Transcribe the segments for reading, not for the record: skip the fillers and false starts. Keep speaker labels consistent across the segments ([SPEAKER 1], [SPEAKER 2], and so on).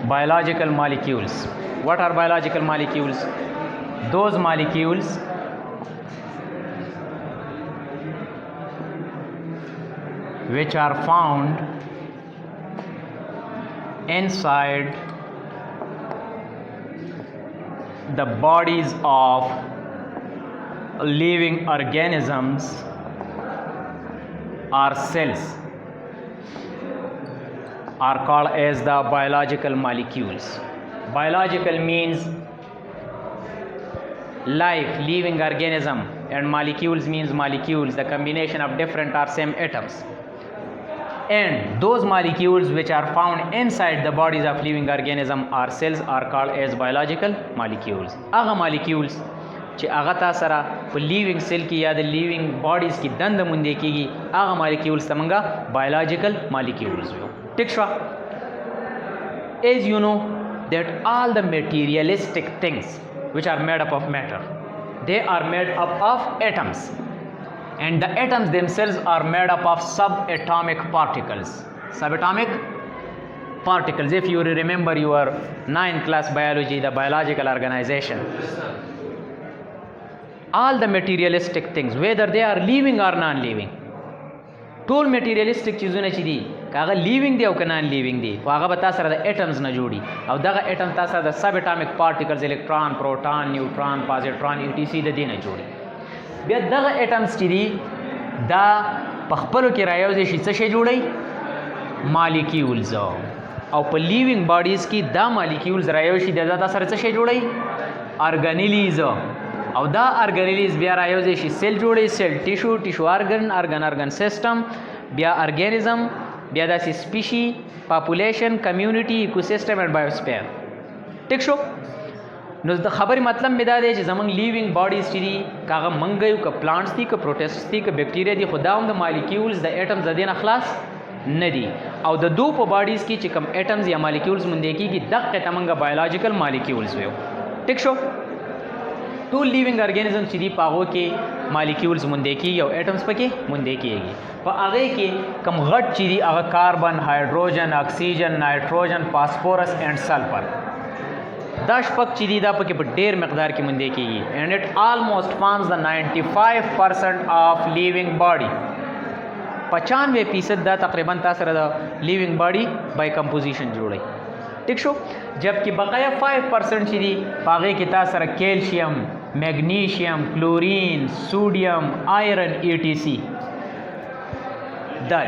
[SPEAKER 1] biological molecules. What are biological molecules? Those molecules which are found inside the bodies of living organisms or cells are called as the biological molecules. Biological means life, living organism, and molecules means molecules, the combination of different or same atoms. And those molecules which are found inside the bodies of living organism or cells are called as biological molecules. هغه molecules چې هغه تاسو سره په لیوینګ سیل کې یا د لیوینګ باډیز کې دنده موندې کېږي هغه مالیکیولز ته موږ بایولوژیکل مالیکیولز وایو. ټیک شوه. As you know that all the materialistic things which are made up of matter, they are made up of atoms, and the atoms themselves are made up of subatomic particles. Subatomic particles, if you remember your 9th class biology, the biological organization, all the materialistic things, whether they are living or non-living, ټول materialistic چیزونه چې دي که هغه لیوینګ دی او که نان لیوینګ دي خو هغه به تا سره د ایټمز نه جوړي او دغه ایټم تا سره د سب اټامیک پارټیکلز الکترون پروټون نیوټرون پازیټرون ای ټي سی د دې نه جوړي. بیا دغه ایټمز چې دي دا په خپلو کې رايوځي شي څه شی جوړوي؟ مالیکیولز. او په لیوینګ باډیز کې دا مالیکیولز رايوځي شي دا تا سره څه شی جوړوي؟ ارګانیلیز. او دا ارګانیلیز بیا رايوځي شي سیل جوړي، سیل ټیشو، ټیشو ارګن سیسټم، بیا ارګانیزم، بیا داسې سپیشي، پاپولیشن، کمیونټي، ایکوسیسټم اینڈ بایوسفیر. ټیک شو. نو د خبرې مطلب مې دا دی چې زمونږ لیوینګ باډیز چې دي که هغه منګ یو که پلانټس دي که پروټیسټس دي که بیکټیریا دي خو دا هم د مالیکیولز د ایټمز د دې نه خلاص نه دي. او د دو په باډیز کې چې کوم ایټمز یا مالیکیولز موندې کېږي دغه ته موږ بایولوژیکل مالیکیولز وایو. ټیک شو. ټول لیوینګ ارګانیزم چې دي په هغو کې مالیکیولز موندې کېږي او ایټمز پکې موندې کېږي. په هغې کې کم غټ چې دي هغه کاربن، هایډروجن، اکسیجن، نایټروجن، فاسفورس اینډ سلفر، دا شپږ چې دي دا پکې په ډېر مقدار کې موندې کېږي. اینډ اٹ آلموسٹ فارمز د 95% آف لیوینګ باډي. 95% دا تقریبا تا سره د لیوینګ باډي بای کمپوزیشن جوړوي. ٹھیک شو. جبکہ بقایا 5% چې دي په هغې کې تا سره کیلشیم، میګنیشیم، کلورین، سوډیم، آیرن، ای ټي سی دا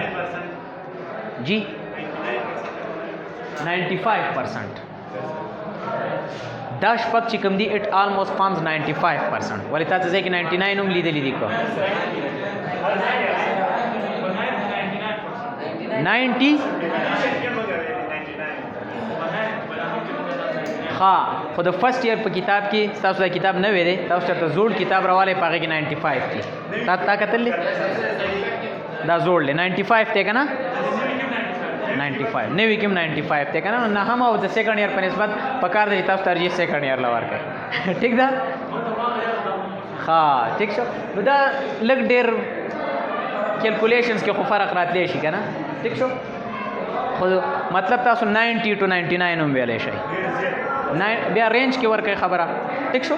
[SPEAKER 1] جی 95%. دا شپږ چې کوم دي اٹ آلموسٹ فارمز 95%. ولې تا ته ځای کې 99 هم لیدلی دي که 90 ها. خو د فرست ایئر په کتاب کې تاسو دا کتاب نه وی دی، تاسو چېرته زوړ کتاب راوالی په هغې کې 95 دي. تا کتلی دا زوړ دی 95 دی که نه 95 نوي کې هم 95 دی که نه. نه هم او د سیکنډ ایئر په نسبت په کار دی چې تاسو ترجیح سیکنډ ایئر له ورکړئ. ټیک ده ها. ټیک شو. نو دا لږ ډېر کیلکولیشنز کې خو فرق راتلی شي که نه. ټیک شو. خو مطلب تاسو 90 to 99 هم ویلی شئ، بیا رینج کې ورکړئ خبره. ټیک شو.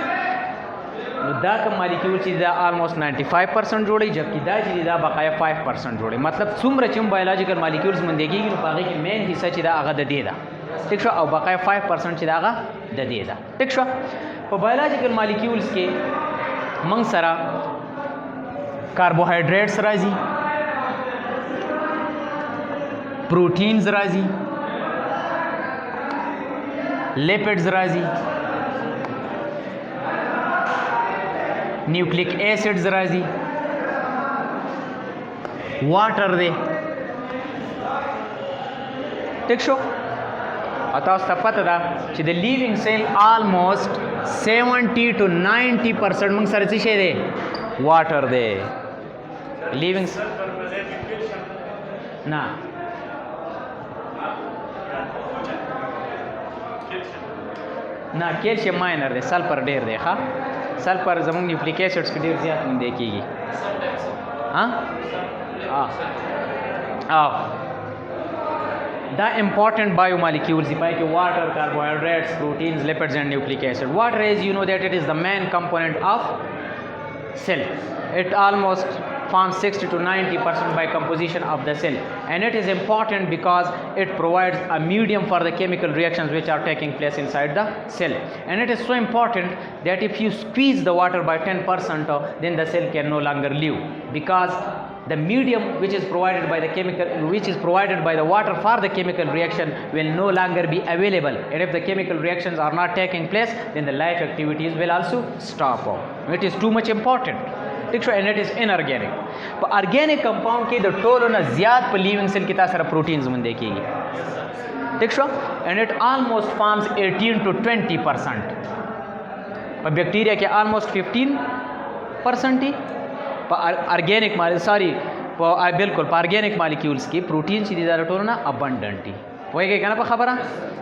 [SPEAKER 1] نو دا کوم مالیکیول چې دا آلموسٹ 95% جوړوي جبکې دا چې دا بقایا 5% جوړوي. مطلب څومره چې هم بایولوژیکل مالیکیولز موندې کېږي نو په هغې کې مین حصه چې دا هغه د دې ده. ټیک شو. او بقایا 5% چې دا هغه د دې ده. ټیک شو. په بایولوژیکل مالیکیولز کې موږ سره کاربوهایډریټس راځي، پروټینز راځي، لیپڈز راځي، نیوکلیک ایسڈز راځي، واټر دی. ټیک شو. او تاسو ته پته ده چې د لیوینګ سیل آلموسٹ 70 to 90% موږ سره څه شی دی؟ واټر دی. لیوینګ نه نه کیلشیم ماینر دی، سلفر ډېر دی. ښه سلفر زموږ نیوکلیک ایسډس کې ډېر زیات موندې کېږي. دا important biomolecules دی پای کې water, carbohydrates, proteins, lipids and nucleic acid. Water, as you know that it is the main component of cell. It almost forms 60 to 90% by composition of the cell, and it is important because it provides a medium for the chemical reactions which are taking place inside the cell. And it is so important that if you squeeze the water by 10%, then the cell can no longer live, because the medium which is provided by the water for the chemical reaction will no longer be available, and if the chemical reactions are not taking place, then the life activities will also stop. It is too much important. ٹھیک شو. اینڈ اٹ از انارګینک. په ارګینک کمپاوند کې د ټولو نه زیات په لیوینګ سیل کې تاسو سره پروټینز موندې کېږي. ٹھیک شو. اینڈ اٹ آلموسٹ فارمز 18 to 20%. په بیکټیریا کې آلموسٹ 15% دي. په ارګینک بالکل په ارګینک مالیکولز کې پروټین چې دي دا ټولو نه ابنډنټ دي. وایي کنه په خبره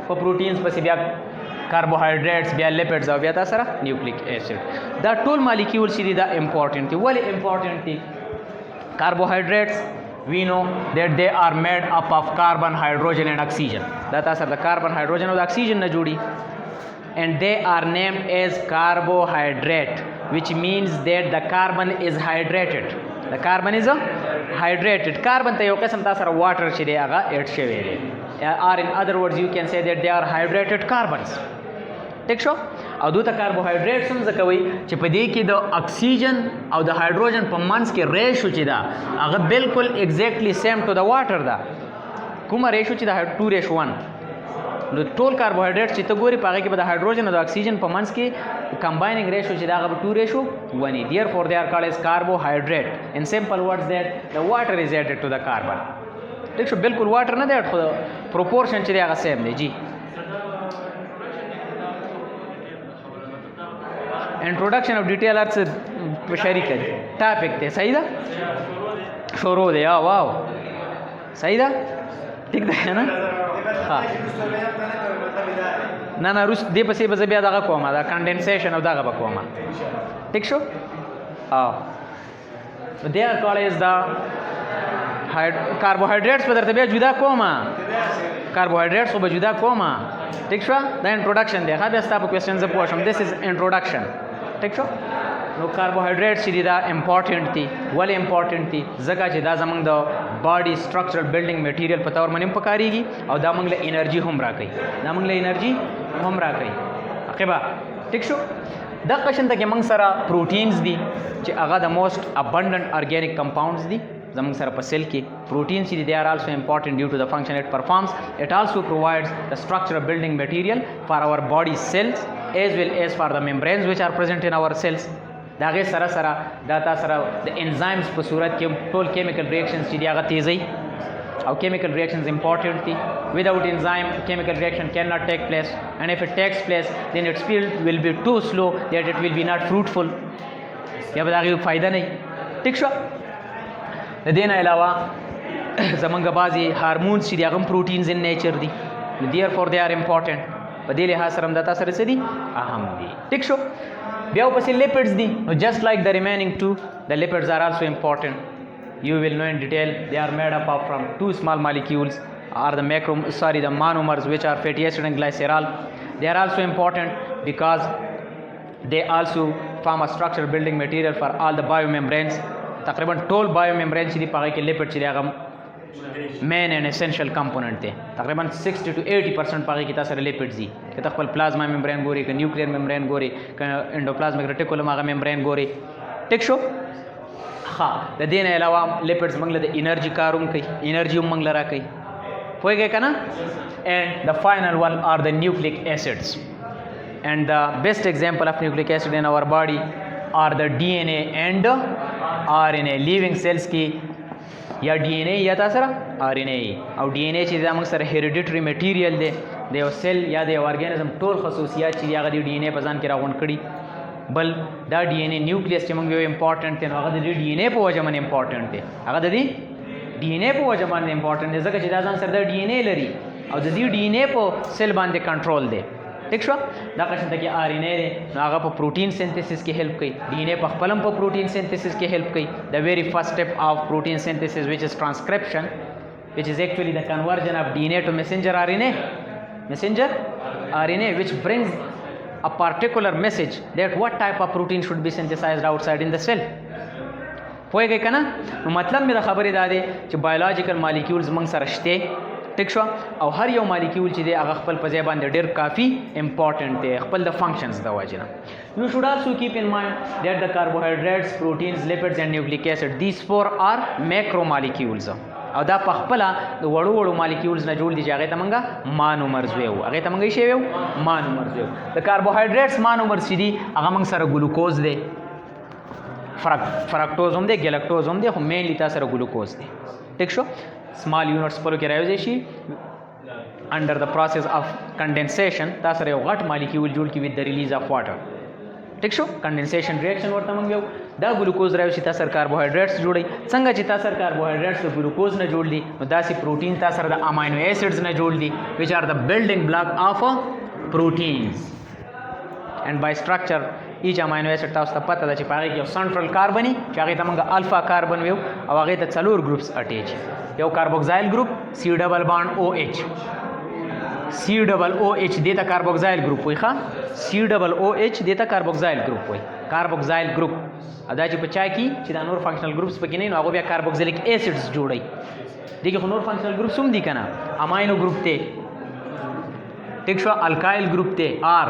[SPEAKER 1] په پروټینز پسې بیا carbohydrates, بیا lipids او بیا تاسو سره nucleic acid. دا ټول مالیکولز چې دي دا important دي. ولې important دي؟ carbohydrates we know that they are made up of carbon, hydrogen and oxygen. دا تاسو سره د carbon, hydrogen او د oxygen نه جوړي. And they are named as carbohydrate, which means that the carbon is hydrated. The carbon is hydrated. Carbon ته یو قسم تاسو سره water چې دی هغه اډ شوی دی. Or in other words you can say that they are hydrated carbons. ٹھیک شو. او دوی ته کاربوهایډریټس هم ځکه وایي چې په دې کې د اکسیجن او د هایډروجن په منځ کې ریشو چې ده هغه بالکل ایگزیکټلی سیم ټو د واټر ده. کومه ریشو چې د 2:1. نو ټول کاربوهایډریټ چې ته ګوري په هغه کې به د هایډروجن او د اکسیجن په منځ کې کمبایننګ ریشو چې دا هغه به 2:1. Therefore they are called as carbohydrate. In simple words that the water is added to the carbon. ٹھیک شو. بالکل واټر نه دی اډ، خو پروپورشن چې دی هغه سیم دی. جی انټروډکشن او ډیټیل ارڅ په شریکه ټاپک دی. صحیح ده؟ شروع دی. واو صحیح ده؟ ٹھیک ده نه؟ ها نه روس دې پسې به زه بیا دغه کومه دا کنډنسیشن او دغه به کومه. ٹھیک شو. they are called as the carbohydrates. په درته بیا جدا کومه carbohydrates خو به جدا کومه. ٹھیک شو. دا انټروډکشن دی. ښه بیا ستا په کوېسچن زه پوه شم. this is introduction. ٹھیک شو. نو کاربوهایډریټس چې دي دا امپورټنټ دي. ولې امپورټنټ دي؟ ځکه چې دا زموږ د باډي سټرکچرل بلډینګ میټیریل په تور باندې هم پکارېږي او دا موږ له انرژي هم راکوي. عقیبه. ٹھیک شو. دغه قسم ته کې موږ سره پروټینز دي چې هغه د موسټ ابنډنټ ارګینک کمپاونډز دي زموږ سره په سیل کې. پروټینز چې دي they are also important due to the function it performs. It also provides the structural building material for our body cells as well as for the membranes which are present in our cells. دا غي سره سره دا تاسو سره د انزایمز په صورت کې ټول کیمیکل ریاکشنز چې دی هغه تیزی او chemical reactions important دي. Without enzyme chemical reaction cannot take place, and if it takes place then its speed will be too slow that it will be not fruitful. یا به دا غي فائدہ نه. ٹھیک شو. د دې نه علاوه زمونږ بعضي هارمونز چې دي هغه پروټینز ان نیچر دي. therefore they are important. په دې لحاظ سره هم دا تاسو سره څه دي اهم دي. ټیک شو. بیا ورپسې لیپډز دي. نو just like the remaining two, the lipids are also important. You will know in detail they are made up of from two small molecules or the monomers which are fatty acid and glycerol. They are also important because they also form a structural building material for all the biomembranes. تقریبا ټول biomembranes چې دي په هغه کې لیپډ چې دي هغه main and essential component دی. تقریبا 60 to 80% په هغه کې تاسو سره لیپډز دي. که ته خپل پلازما ممبرین ګوري، که نیوکلیر ممبرین ګوري، که انډوپلازمیک ریټیکولم هغه ممبرین ګوري. ټیک شو. ها د دې نه علاوه لیپډز موږ له د انرژي کار هم کوي، انرژي هم موږ له راکوي. پوهېږئ که نه؟ and the final one are the nucleic acids, and the best example of nucleic acid in our body are the DNA and RNA. living cells کې یا DNA یا تاسو سره RNA او DNA چې دا موږ سره hereditary material دی د یو سیل یا د یو ارګانیزم ټول خصوصیات چې هغه د DNA په ځان کې راغونډ کړي. بل دا DNA نیوکلیس چې موږ یو امپورټنټ دی نو هغه د DNA په وجه باندې امپورټنټ دی. هغه د دې DNA په وجه باندې امپورټنټ دی ځکه چې دا ځان سره د DNA لري او د دې DNA په سیل باندې کنټرول دی. ٹھیک شو. دا قسم ته کې RNA دی نو هغه په پروټین سینتھیسس کې هیلپ کوي. DNA په خپل هم په پروټین سینتھیسس کې هیلپ کوي. د ویری فرست سټپ اف پروټین سینتھیسس which is transcription which is actually the conversion of DNA to messenger RNA, which brings a particular message that what type of protein should be synthesized outside in the cell. پوهیږئ که نه؟ نو مطلب مې د خبرې دا دی چې بایولوژیکل مالیکیولز موږ سره شته، ټیک شو، او هر یو مالیکیول چې دی هغه خپل په ځای باندې ډېر کافي امپورټنټ دی خپل د فنکشنز د وجې نه. You should also keep in mind that the carbohydrates, proteins, lipids and nucleic acid, these four are macromolecules. او دا په خپله د وړو وړو مالیکیولز نه جوړ دي چې هغې ته موږ مانومرز ویو، هغې ته موږ یې شی ویو؟ مانومرز ویو. د کاربوهایډریټس مانومرز چې دي هغه موږ سره ګلوکوز دی، فرکټوز هم دی، ګلکټوز هم دی، خو مینلی تا سره ګلوکوز دی. ټیک شو. سمال یونټس خپلو کې راوځي شي انډر د پروسیس اف کنډنسیشن تا سره یو غټ مالیکیول جوړ کړي وذ د ریلیز اف واټر. ټیک شو. کنډنسیشن ریاکشن ورته موږ ویو. دا ګلوکوز راوځي تا سره کاربوهایډریټس جوړي. څنګه چې تا سره کاربوهایډریټس د ګلوکوز نه جوړ دي نو داسې پروټین تا سره د امینو ایسډز نه جوړ دي which are the building block of proteins. and by structure each amino acid تاسو ته پته ده چې په هغې کې یو سنټرل کاربن وي چې هغې ته موږ الفا کاربن ویو او هغې ته 4 ګروپس اټیچ. یو کاربوکسایل ګروپ سی ډبل بانډ او ایچ، سی ډبل او ایچ دې ته کاربوکسایل ګروپ وایي. ښه، سی ډبل او ایچ دې ته کاربوکسایل ګروپ وایي. کاربوکسایل ګروپ دا چې په چا کې چې دا نور فنکشنل ګروپس پکې نه وي نو هغه بیا کاربوکسیلیک ایسډز جوړوي. دې کې خو نور فنکشنل ګروپس هم دي که نه، امینو ګروپ دی، ټیک شو، الکایل ګروپ دی آر،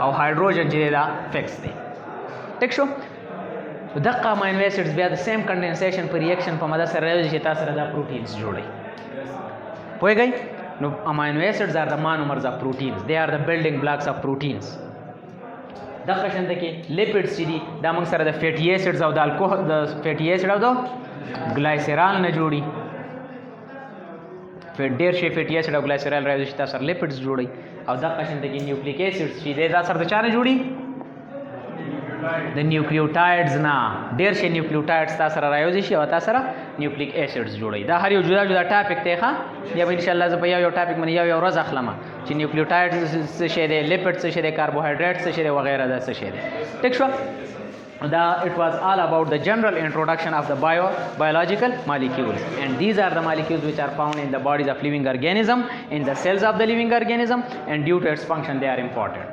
[SPEAKER 1] او هایدروجن چې دی دا فکس دی. ټیک شو. دغه امینو ایسډز بیا د سیم کنډنسیشن په ریاکشن په مدد سره راځي چې تا سره دا پروټینز جوړوي. پوهیږئ؟ نو امینو ایسډز آر د مانومرز اف پروټینز، دے آر د بلډینګ بلاکس اف پروټینز. دغه شانته کې لیپډز چې دي دا موږ سره د فیټي ایسډز او د الکوهول د فیټي ایسډ او د ګلایسرال نه جوړي. ډېر شی فیټي ایسډ او ګلایسرال راځي چې تا سره لیپډز جوړي. او دغه شانته کې نیوکلیک ایسډز چې دی دا سره د چا نه جوړي؟ د نیوکلیوټایډز نه. ډېر شی نیوکلیوټایډز تا سره راوځي شي او تا سره نیوکلیک ایسډز جوړوي. دا هر یو جدا جدا ټاپک دی. ښه، بیا به انشاءالله زه په یو ټاپک باندې یو ورځ اخلم چې نیوکلیوټایډز څه شی دی، لیپډ څه شی دی، کاربوهایډریټ څه شی دی وغیره دا څه شی دی. ټیک شو. دا it was all about the general introduction of the biological molecules, and these are the molecules which are found in the bodies of living organism, in the cells of the living organism, and due to its function they are important.